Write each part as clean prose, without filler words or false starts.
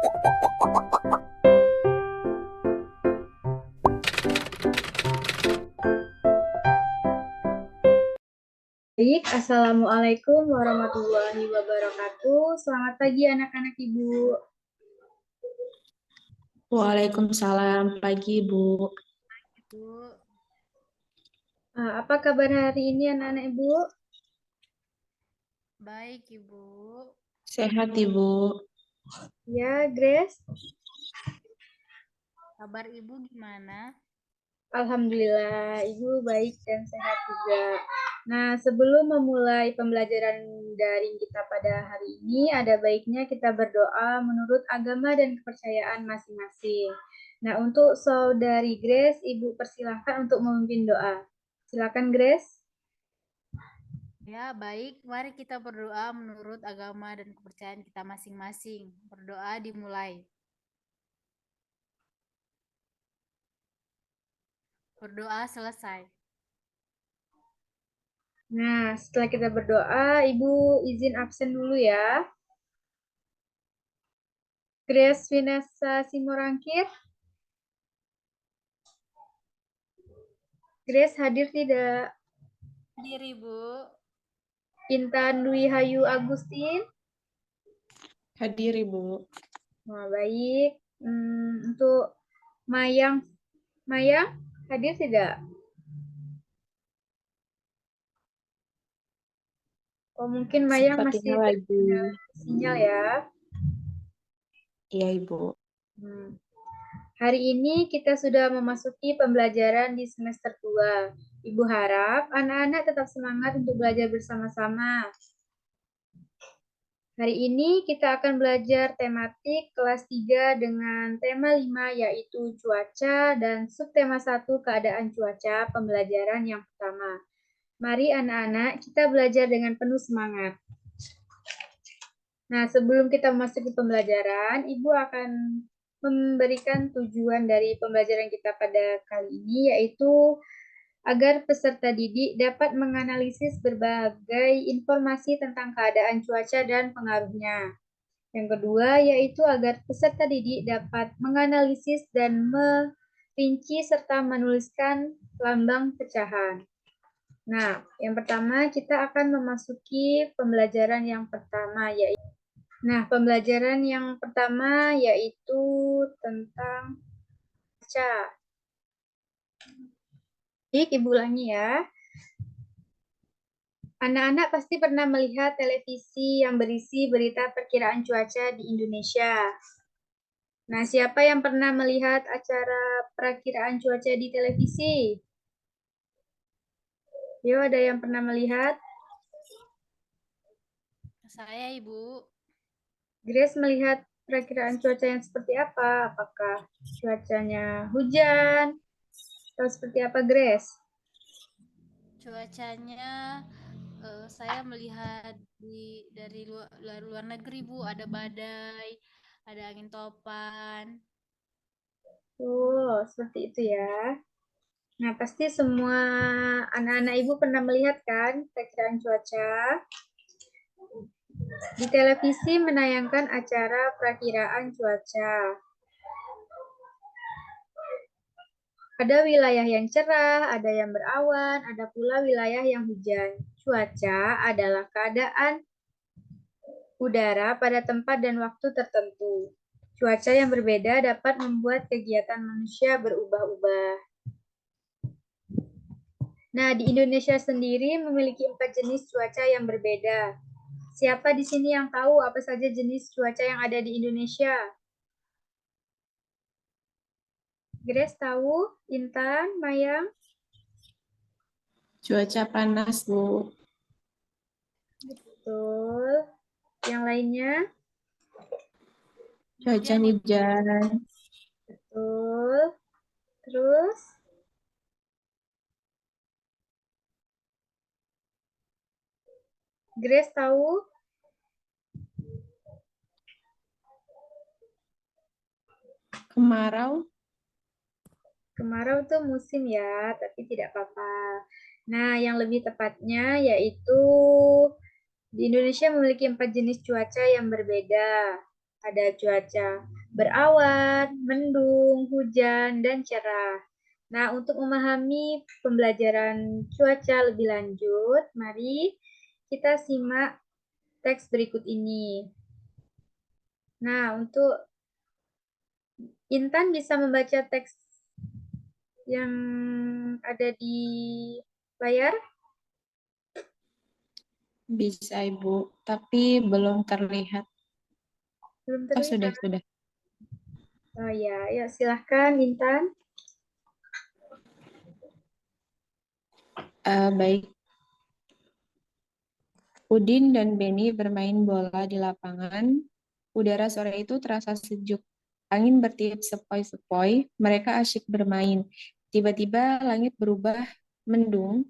Baik, Assalamualaikum warahmatullahi wabarakatuh. Selamat pagi anak-anak Ibu. Waalaikumsalam pagi, Bu. Bu, Apa kabar hari ini anak-anak Ibu? baik Ibu. Sehat, Ibu. Ya, Grace. Kabar Ibu gimana? Alhamdulillah, Ibu baik dan sehat juga. Nah, sebelum memulai pembelajaran daring kita pada hari ini, ada baiknya kita berdoa menurut agama dan kepercayaan masing-masing. Nah, untuk Saudari Grace, Ibu persilahkan untuk memimpin doa. Silakan, Grace. Ya, baik. Mari kita berdoa menurut agama dan kepercayaan kita masing-masing. Berdoa dimulai. Berdoa selesai. Nah, setelah kita berdoa, Ibu izin absen dulu ya. Grace Vinasa Simorangkir. Grace hadir tidak? Hadir Ibu. Intan Dwi Hayu Agustin. Hadir, Ibu. Nah, baik. Untuk Mayang, Mayang hadir tidak? Oh, mungkin Mayang masih Sepertinya lagi. terkendala sinyal ya. Iya, Ibu. Hari ini kita sudah memasuki pembelajaran di semester 2. Ibu harap anak-anak tetap semangat untuk belajar bersama-sama. Hari ini kita akan belajar tematik kelas 3 dengan tema 5 yaitu cuaca dan subtema 1 keadaan cuaca pembelajaran yang pertama. Mari anak-anak kita belajar dengan penuh semangat. Nah, sebelum kita memasuki pembelajaran, Ibu akan memberikan tujuan dari pembelajaran kita pada kali ini yaitu agar peserta didik dapat menganalisis berbagai informasi tentang keadaan cuaca dan pengaruhnya. Yang kedua, yaitu agar peserta didik dapat menganalisis dan merinci serta menuliskan lambang pecahan. Nah, yang pertama kita akan memasuki pembelajaran yang pertama, yaitu tentang cuaca. Baik, Ibu ulangi ya. Anak-anak pasti pernah melihat televisi yang berisi berita perkiraan cuaca di Indonesia. Nah, siapa yang pernah melihat acara perakiraan cuaca di televisi? Yo, ada yang pernah melihat? Saya Ibu. Grace melihat perakiraan cuaca yang seperti apa? Apakah cuacanya hujan? Atau seperti apa, Grace? Cuacanya saya melihat dari luar negeri Bu, ada badai, ada angin topan. Oh, seperti itu ya. Nah, pasti semua anak-anak Ibu pernah melihat kan perakiraan cuaca? Di televisi menayangkan acara perakiraan cuaca. Ada wilayah yang cerah, ada yang berawan, ada pula wilayah yang hujan. Cuaca adalah keadaan udara pada tempat dan waktu tertentu. Cuaca yang berbeda dapat membuat kegiatan manusia berubah-ubah. Nah, di Indonesia sendiri memiliki 4 jenis cuaca yang berbeda. Siapa di sini yang tahu apa saja jenis cuaca yang ada di Indonesia? Grace tahu? Intan, Mayang? Cuaca panas, Bu. Betul. Yang lainnya? Cuaca hujan. Betul. Terus? Grace tahu? Kemarau. Kemarau tuh musim ya, tapi tidak apa-apa. Nah, yang lebih tepatnya yaitu di Indonesia memiliki 4 jenis cuaca yang berbeda. Ada cuaca berawan, mendung, hujan, dan cerah. Nah, untuk memahami pembelajaran cuaca lebih lanjut, mari kita simak teks berikut ini. Nah, untuk Intan bisa membaca teks yang ada di layar? Bisa Ibu, tapi belum terlihat. Belum Oh, terlihat. sudah. Oh ya, ya silahkan Intan. Baik, Udin dan Beni bermain bola di lapangan. Udara sore itu terasa sejuk. Angin bertiup sepoi-sepoi, mereka asyik bermain. Tiba-tiba langit berubah mendung,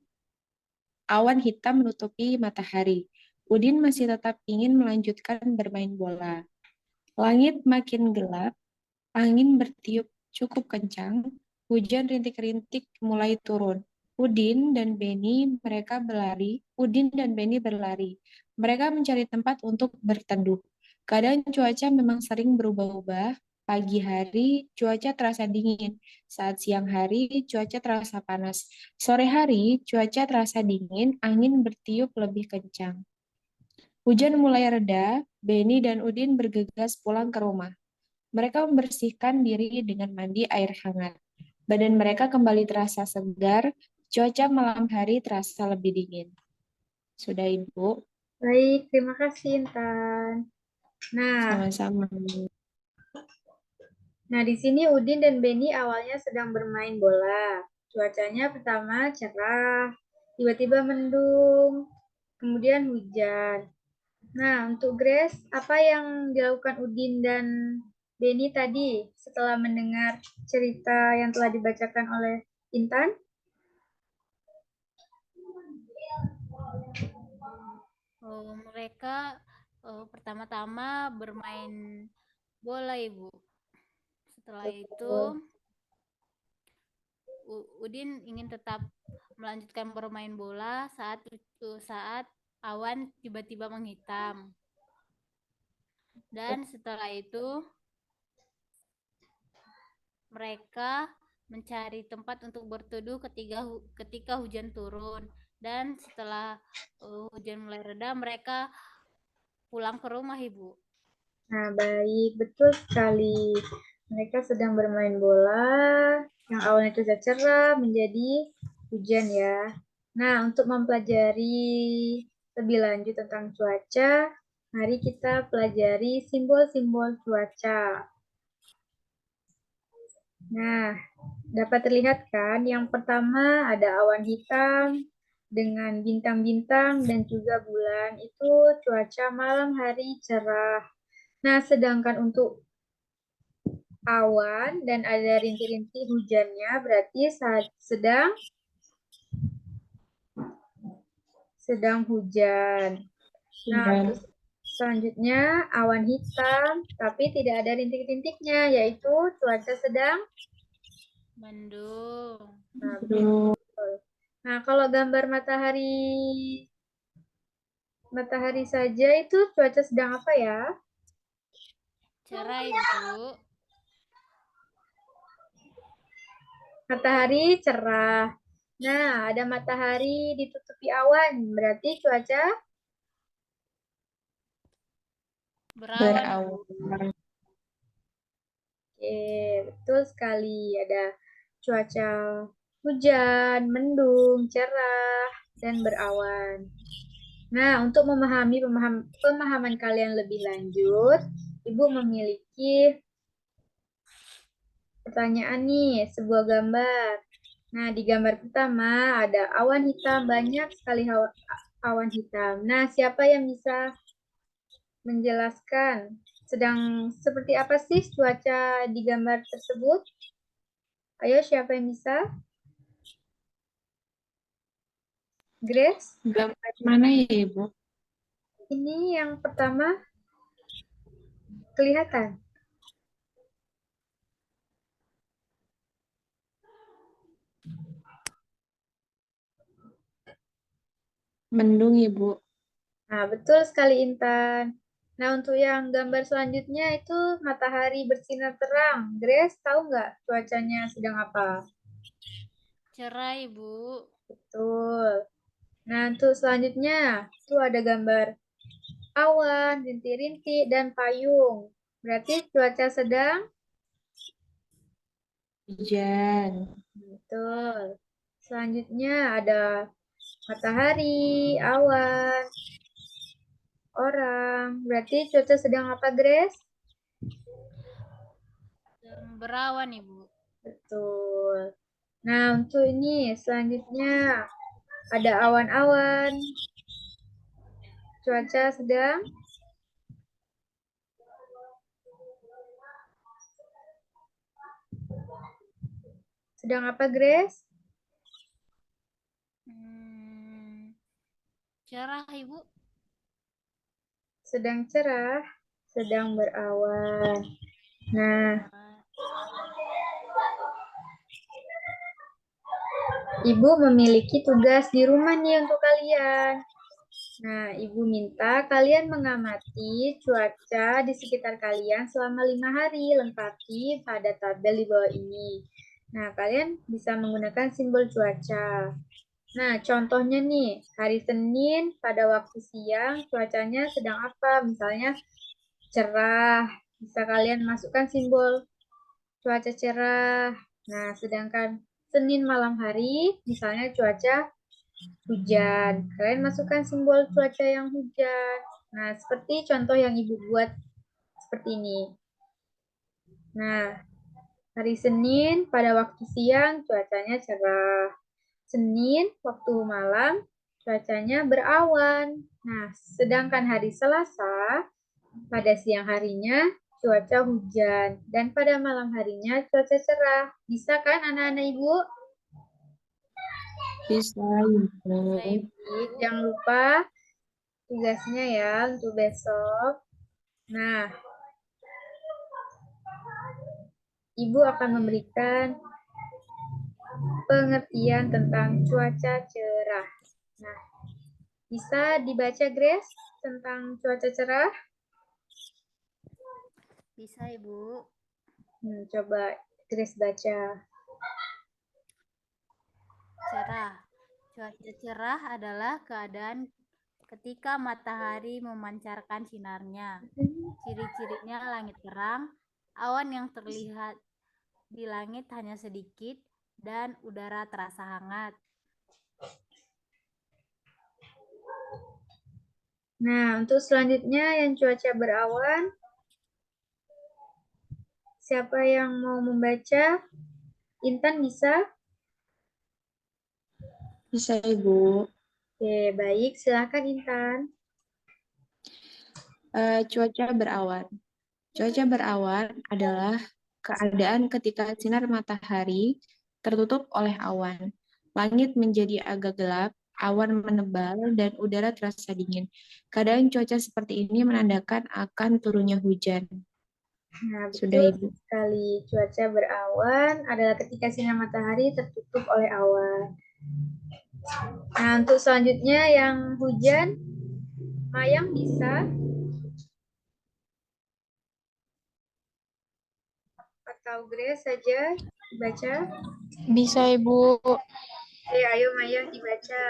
awan hitam menutupi matahari. Udin masih tetap ingin melanjutkan bermain bola. Langit makin gelap, angin bertiup cukup kencang, hujan rintik-rintik mulai turun. Udin dan Beni berlari. Mereka mencari tempat untuk berteduh. Kadang cuaca memang sering berubah-ubah. Pagi hari cuaca terasa dingin. Saat siang hari cuaca terasa panas. Sore hari cuaca terasa dingin, angin bertiup lebih kencang. Hujan mulai reda, Beni dan Udin bergegas pulang ke rumah. Mereka membersihkan diri dengan mandi air hangat. Badan mereka kembali terasa segar, cuaca malam hari terasa lebih dingin. Sudah, Ibu? Baik, terima kasih Intan. Nah, Sama-sama. di sini Udin dan Beni awalnya sedang bermain bola. Cuacanya pertama cerah, tiba-tiba mendung, kemudian hujan. Nah, untuk Grace, apa yang dilakukan Udin dan Beni tadi setelah mendengar cerita yang telah dibacakan oleh Intan? Mereka pertama-tama bermain bola, Ibu. Setelah itu, Udin ingin tetap melanjutkan bermain bola saat awan tiba-tiba menghitam. Dan setelah itu, mereka mencari tempat untuk berteduh ketika hujan turun. Dan setelah hujan mulai reda, mereka pulang ke rumah, Ibu. Nah, baik, betul sekali. Mereka sedang bermain bola yang awalnya cuaca cerah menjadi hujan ya. Nah, untuk mempelajari lebih lanjut tentang cuaca, mari kita pelajari simbol-simbol cuaca. Nah, dapat terlihat kan? Yang pertama ada awan hitam dengan bintang-bintang dan juga bulan. Itu cuaca malam hari cerah. Nah, sedangkan untuk awan dan ada rintik-rintik hujannya berarti saat sedang hujan. Nah, Dan terus selanjutnya awan hitam tapi tidak ada rintik-rintiknya yaitu cuaca sedang. Mendung. Nah, betul. Nah, kalau gambar matahari saja itu cuaca sedang apa ya? Cerah, Ibu. Matahari cerah. Nah, ada matahari ditutupi awan, berarti cuaca. Berawan, Ibu. berawan. Oke, betul sekali. Ada cuaca hujan, mendung, cerah, dan berawan. Nah, untuk memahami pemahaman kalian lebih lanjut, Ibu memiliki pertanyaan nih, sebuah gambar. Nah, di gambar pertama ada awan hitam, banyak sekali awan hitam. Nah, siapa yang bisa menjelaskan sedang seperti apa sih cuaca di gambar tersebut? Ayo, siapa yang bisa? Grace, Gambar mana ya, Ibu? ini yang pertama kelihatan. Mendung, Ibu. Nah, betul sekali Intan. Nah, untuk yang gambar selanjutnya itu matahari bersinar terang. Grace, tahu nggak cuacanya sedang apa? Cerah, Ibu. Betul. Nah, untuk selanjutnya, itu ada gambar awan, rintik-rintik, dan payung. Berarti cuaca sedang? Hujan. Betul. Selanjutnya ada matahari, awan, orang. Berarti cuaca sedang apa, Grace? Berawan, Ibu. Betul. Nah, untuk ini selanjutnya ada awan-awan. Cuaca sedang apa, Grace? Cerah, Ibu. Sedang cerah, sedang berawan. Nah, Ibu memiliki tugas di rumah nih untuk kalian. Nah, Ibu minta kalian mengamati cuaca di sekitar kalian selama 5 hari, lengkapi pada tabel di bawah ini. Nah, kalian bisa menggunakan simbol cuaca. Nah, contohnya nih, hari Senin pada waktu siang cuacanya sedang apa? Misalnya cerah, bisa kalian masukkan simbol cuaca cerah. Nah, sedangkan Senin malam hari, misalnya cuaca hujan. Kalian masukkan simbol cuaca yang hujan. Nah, seperti contoh yang Ibu buat seperti ini. Nah, hari Senin pada waktu siang cuacanya cerah. Senin waktu malam cuacanya berawan. Nah, sedangkan hari Selasa pada siang harinya cuaca hujan dan pada malam harinya cuaca cerah. Bisa kan anak-anak Ibu? Bisa, Ibu. Baik, jangan lupa tugasnya ya untuk besok. Nah, Ibu akan memberikan pengertian tentang cuaca cerah. Nah, bisa dibaca Grace tentang cuaca cerah? Bisa, Ibu. Coba Grace baca. Cerah. Cuaca cerah adalah keadaan ketika matahari memancarkan sinarnya. Ciri-cirinya langit terang, awan yang terlihat di langit hanya sedikit, dan udara terasa hangat. Nah, untuk selanjutnya yang cuaca berawan, siapa yang mau membaca? Intan bisa? Bisa, Ibu. Oke, baik. Silakan Intan. Cuaca berawan. Cuaca berawan adalah keadaan ketika sinar matahari tertutup oleh awan. Langit menjadi agak gelap, awan menebal, dan udara terasa dingin. Keadaan cuaca seperti ini menandakan akan turunnya hujan. Nah, Sudah, betul Ibu. sekali. Cuaca berawan adalah ketika sinar matahari tertutup oleh awan. Nah, untuk selanjutnya yang hujan, Mayang bisa atau Grace saja dibaca? Bisa, Ibu. Oke, ayo Mayang dibaca.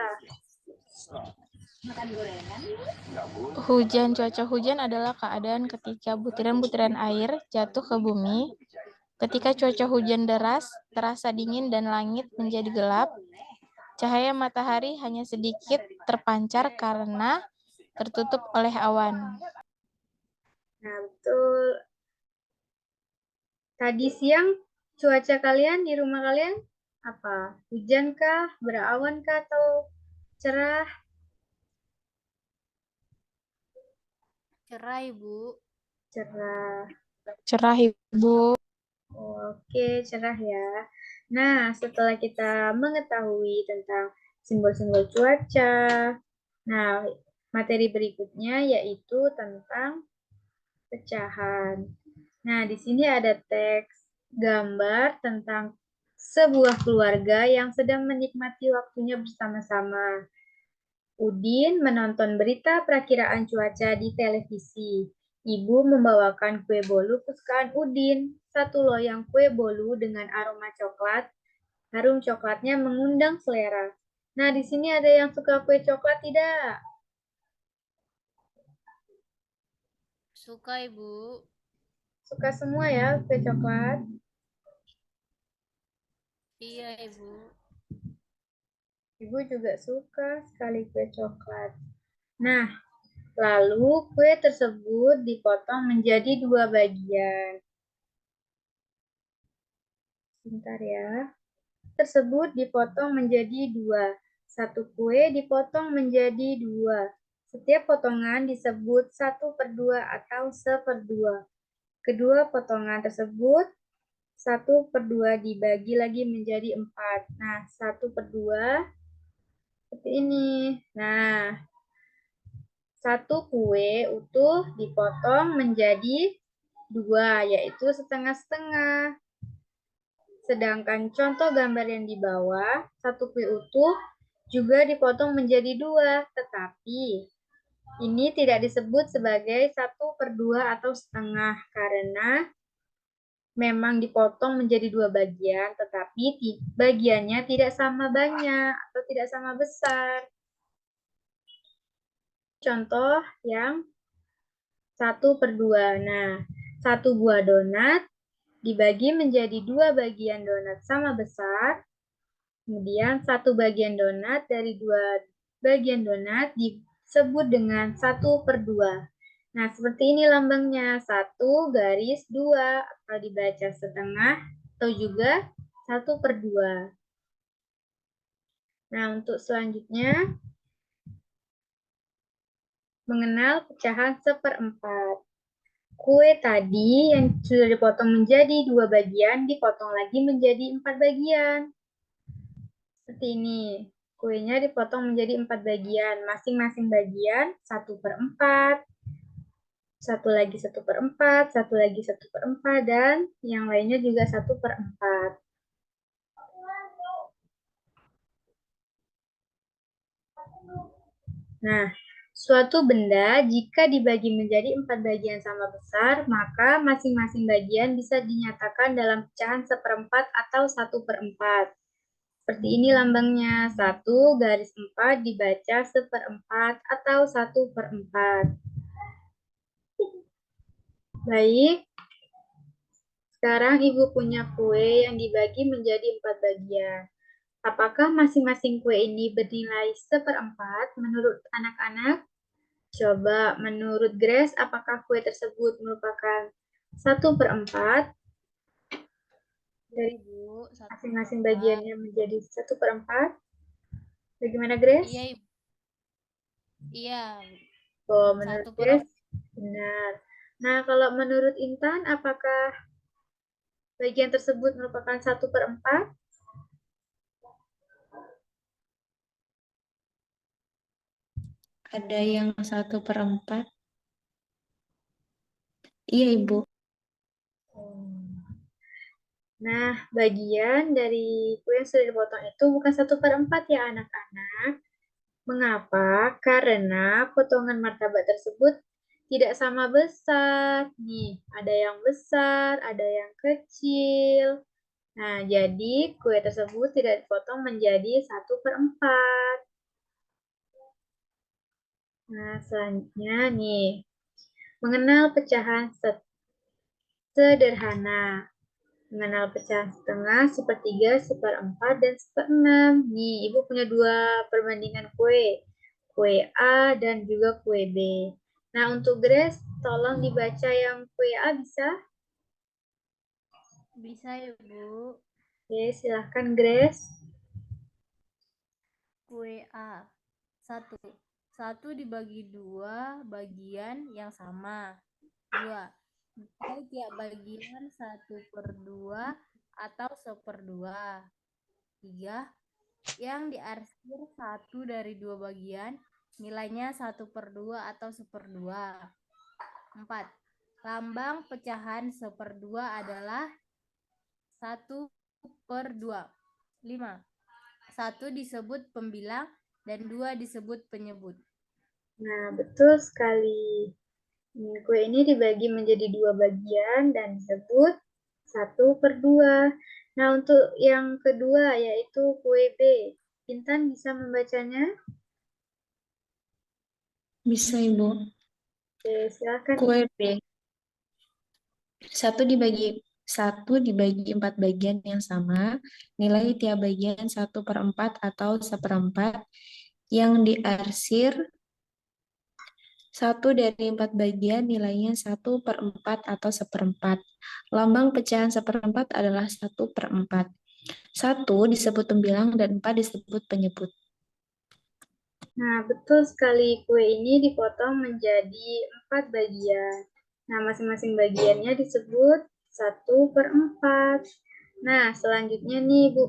Cuaca hujan adalah keadaan ketika butiran-butiran air jatuh ke bumi. Ketika cuaca hujan deras, terasa dingin dan langit menjadi gelap. Cahaya matahari hanya sedikit terpancar karena tertutup oleh awan. Nah, betul. Tadi siang cuaca kalian di rumah kalian apa? Hujan kah? Berawan kah? Atau cerah? Cerah, Ibu. Cerah. Cerah, Ibu. Oke, cerah ya. Nah, setelah kita mengetahui tentang simbol-simbol cuaca, nah, materi berikutnya yaitu tentang pecahan. Nah, di sini ada teks gambar tentang sebuah keluarga yang sedang menikmati waktunya bersama-sama. Udin menonton berita perakiraan cuaca di televisi. Ibu membawakan kue bolu kesukaan Udin. Satu loyang kue bolu dengan aroma coklat. Harum coklatnya mengundang selera. Nah, di sini ada yang suka kue coklat tidak? Suka, Ibu. Suka semua ya kue coklat? Iya, Ibu. Ibu juga suka sekali kue coklat. Nah, lalu kue tersebut dipotong menjadi 2 bagian. Sebentar ya. Tersebut dipotong menjadi 2. Satu kue dipotong menjadi 2. Setiap potongan disebut 1/2 atau 1/2. Kedua potongan tersebut 1/2 dibagi lagi menjadi 4. Nah, 1/2 seperti ini. Nah, satu kue utuh dipotong menjadi 2, yaitu setengah-setengah. Sedangkan contoh gambar yang di bawah, satu kue utuh juga dipotong menjadi 2, tetapi ini tidak disebut sebagai 1/2 atau setengah karena memang dipotong menjadi 2 bagian, tetapi bagiannya tidak sama banyak atau tidak sama besar. Contoh yang 1/2. Nah, 1 buah donat dibagi menjadi 2 bagian donat sama besar. Kemudian 1 bagian donat dari 2 bagian donat disebut dengan 1/2. Nah, seperti ini lambangnya. 1/2 atau dibaca setengah atau juga 1/2. Nah, untuk selanjutnya mengenal pecahan 1/4. Kue tadi yang sudah dipotong menjadi 2 bagian, dipotong lagi menjadi 4 bagian. Seperti ini. Kuenya dipotong menjadi 4 bagian. Masing-masing bagian 1/4, satu lagi 1/4, satu lagi 1/4, dan yang lainnya juga 1/4. Nah, suatu benda jika dibagi menjadi 4 bagian sama besar, maka masing-masing bagian bisa dinyatakan dalam pecahan 1/4 atau 1/4. Seperti ini lambangnya, 1/4 dibaca 1/4 atau 1/4. Baik, sekarang Ibu punya kue yang dibagi menjadi 4 bagian. Apakah masing-masing kue ini bernilai 1/4 menurut anak-anak? Coba menurut Grace, apakah kue tersebut merupakan 1/4? Dari Ibu, masing-masing 1/4. bagiannya menjadi 1/4? Bagaimana Grace? Iya, Ibu. Iya, Oh, menurut 1/4. Grace benar. Nah, kalau menurut Intan, apakah bagian tersebut merupakan 1/4? Ada yang 1/4. Iya, Ibu. Nah, bagian dari kue yang sudah dipotong itu bukan 1/4 ya anak-anak. Mengapa? Karena potongan martabak tersebut tidak sama besar. Nih, ada yang besar, ada yang kecil. Nah, jadi kue tersebut tidak dipotong menjadi 1/4. Nah, selanjutnya nih, mengenal pecahan sederhana. Mengenal pecahan setengah, 1/3, 1/4, dan 1/6. Nih, Ibu punya 2 perbandingan kue. Kue A dan juga kue B. Nah, untuk Grace, tolong dibaca yang kue A bisa? Bisa, Ibu. Oke, silahkan Grace. Kue A. 1. 1 dibagi 2 bagian yang sama. 2. Tiap bagian 1/2 atau 1/2. 3. Yang diarsir 1 dari 2 bagian, nilainya 1/2 atau 1/2. 4. Lambang pecahan 1/2 adalah 1/2. 5. 1 disebut pembilang dan 2 disebut penyebut. Nah, betul sekali. Kue ini dibagi menjadi 2 bagian dan disebut 1/2. Nah, untuk yang kedua yaitu kue B. Intan bisa membacanya? Bisa, Ibu. Oke, silakan. Kue B. Satu dibagi 4 bagian yang sama, nilai tiap bagian 1/4 atau 1/4 yang diarsir 1 dari 4 bagian nilainya 1/4 atau 1/4. Lambang pecahan 1/4 adalah 1/4. 1 disebut pembilang dan 4 disebut penyebut. Nah, betul sekali. Kue ini dipotong menjadi 4 bagian. Nah, masing-masing bagiannya disebut 1/4. Nah, selanjutnya nih Ibu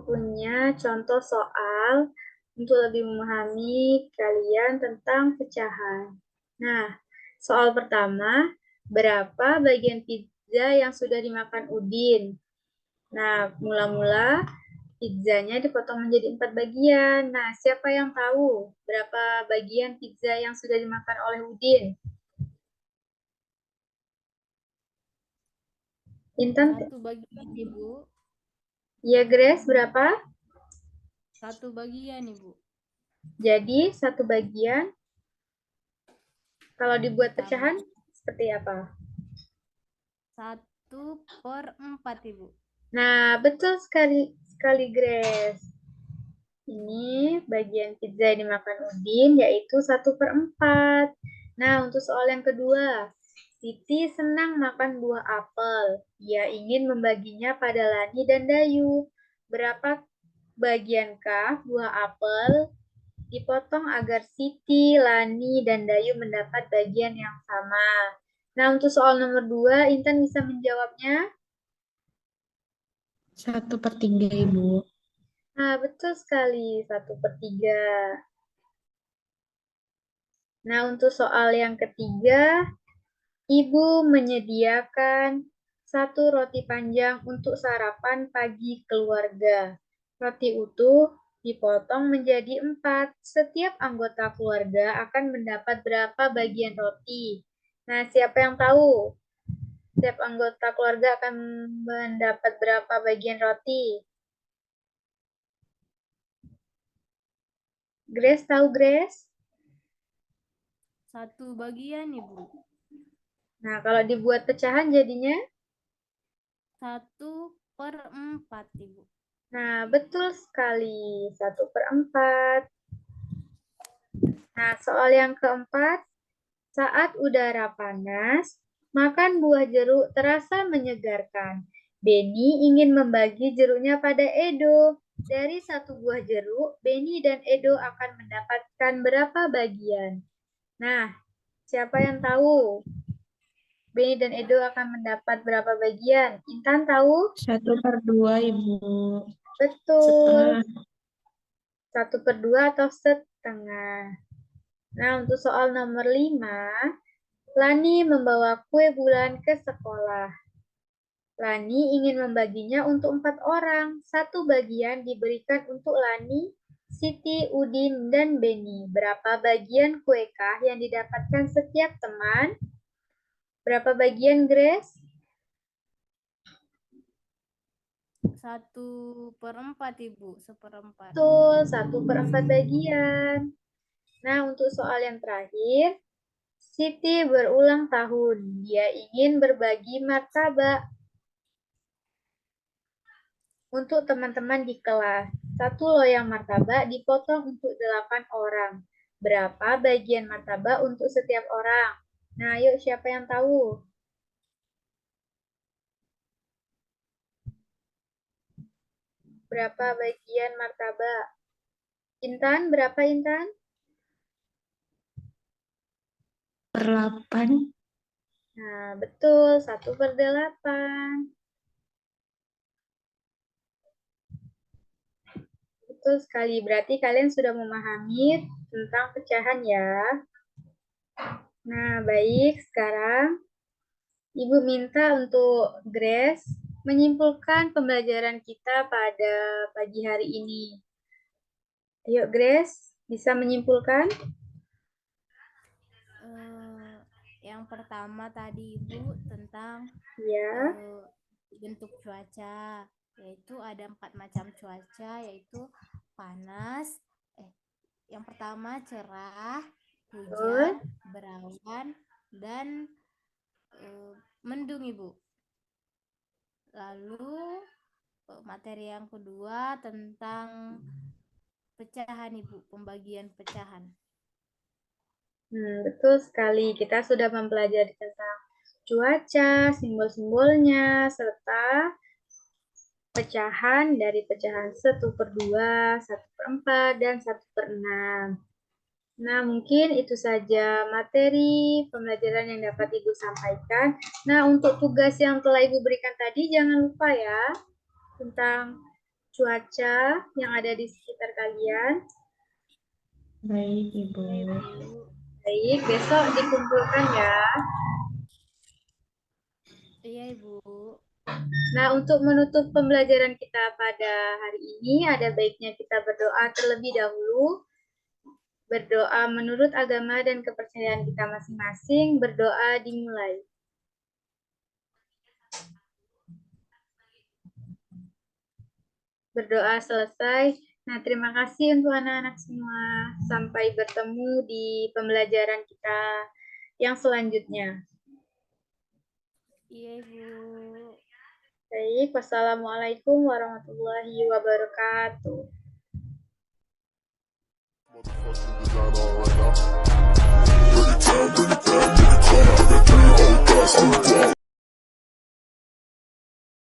punya contoh soal untuk lebih memahami kalian tentang pecahan. Nah, soal pertama, berapa bagian pizza yang sudah dimakan Udin? Nah, mula-mula pizzanya dipotong menjadi 4 bagian. Nah, siapa yang tahu berapa bagian pizza yang sudah dimakan oleh Udin? Intan? 1 bagian, Ibu. Ya, Grace, berapa? 1 bagian, Ibu. Jadi, 1 bagian, kalau dibuat pecahan, seperti apa? 1/4, Ibu. Nah, betul sekali Grace. Ini bagian pizza yang dimakan Udin, yaitu 1/4. Nah, untuk soal yang kedua. Siti senang makan buah apel. Ia ingin membaginya pada Lani dan Dayu. Berapa bagiankah buah apel dipotong agar Siti, Lani, dan Dayu mendapat bagian yang sama? Nah, untuk soal nomor 2, Intan bisa menjawabnya? 1/3, Ibu. Nah, betul sekali, 1/3. Nah, untuk soal yang ketiga, Ibu menyediakan 1 roti panjang untuk sarapan pagi keluarga. Roti utuh dipotong menjadi 4. Setiap anggota keluarga akan mendapat berapa bagian roti? Nah, siapa yang tahu? Setiap anggota keluarga akan mendapat berapa bagian roti? Grace tahu, Grace? 1 bagian, Ibu. Nah, kalau dibuat pecahan jadinya? 1/4, Ibu. Nah, betul sekali. 1/4. Nah, soal yang keempat. Saat udara panas, makan buah jeruk terasa menyegarkan. Beni ingin membagi jeruknya pada Edo. Dari 1 buah jeruk, Beni dan Edo akan mendapatkan berapa bagian? Nah, siapa yang tahu? Beni dan Edo akan mendapat berapa bagian? Intan tahu? 1/2, Ibu. Betul. Setengah. 1/2 atau setengah. Nah, untuk soal nomor 5, Lani membawa kue bulan ke sekolah. Lani ingin membaginya untuk 4 orang. 1 bagian diberikan untuk Lani, Siti, Udin, dan Beni. Berapa bagian kuekah yang didapatkan setiap teman? Berapa bagian, Grace? 1/4, Ibu. 1/4. Betul, 1/4 bagian. Nah, untuk soal yang terakhir, Siti berulang tahun. Dia ingin berbagi martabak untuk teman-teman di kelas. 1 loyang martabak dipotong untuk 8 orang. Berapa bagian martabak untuk setiap orang? Nah, yuk siapa yang tahu? Berapa bagian martabak? Intan, berapa Intan? 1/8. Nah, betul. 1/8. Betul sekali. Berarti kalian sudah memahami tentang pecahan ya. Nah, baik. Sekarang Ibu minta untuk Grace menyimpulkan pembelajaran kita pada pagi hari ini. Ayo Grace, bisa menyimpulkan? Yang pertama tadi Ibu tentang Ya, bentuk cuaca, yaitu ada 4 macam cuaca, yaitu panas, yang pertama cerah, hujan, berawan, dan mendung Ibu. Lalu materi yang kedua tentang pecahan Ibu, pembagian pecahan. betul sekali. Kita sudah mempelajari tentang cuaca, simbol-simbolnya, serta pecahan dari pecahan 1/2, 1/4, dan 1/6. Nah, mungkin itu saja materi pembelajaran yang dapat Ibu sampaikan. Nah, untuk tugas yang telah Ibu berikan tadi, jangan lupa ya, tentang cuaca yang ada di sekitar kalian. Baik, Ibu. Baik, besok dikumpulkan ya. Iya Ibu. Nah, untuk menutup pembelajaran kita pada hari ini, ada baiknya kita berdoa terlebih dahulu. Berdoa menurut agama dan kepercayaan kita masing-masing. Berdoa dimulai. Berdoa selesai. Nah, terima kasih untuk anak-anak semua. Sampai bertemu di pembelajaran kita yang selanjutnya. Iya Ibu. Baik, wassalamualaikum warahmatullahi wabarakatuh. Bring it down, bring it down, bring it down. I got 3 whole thoughts,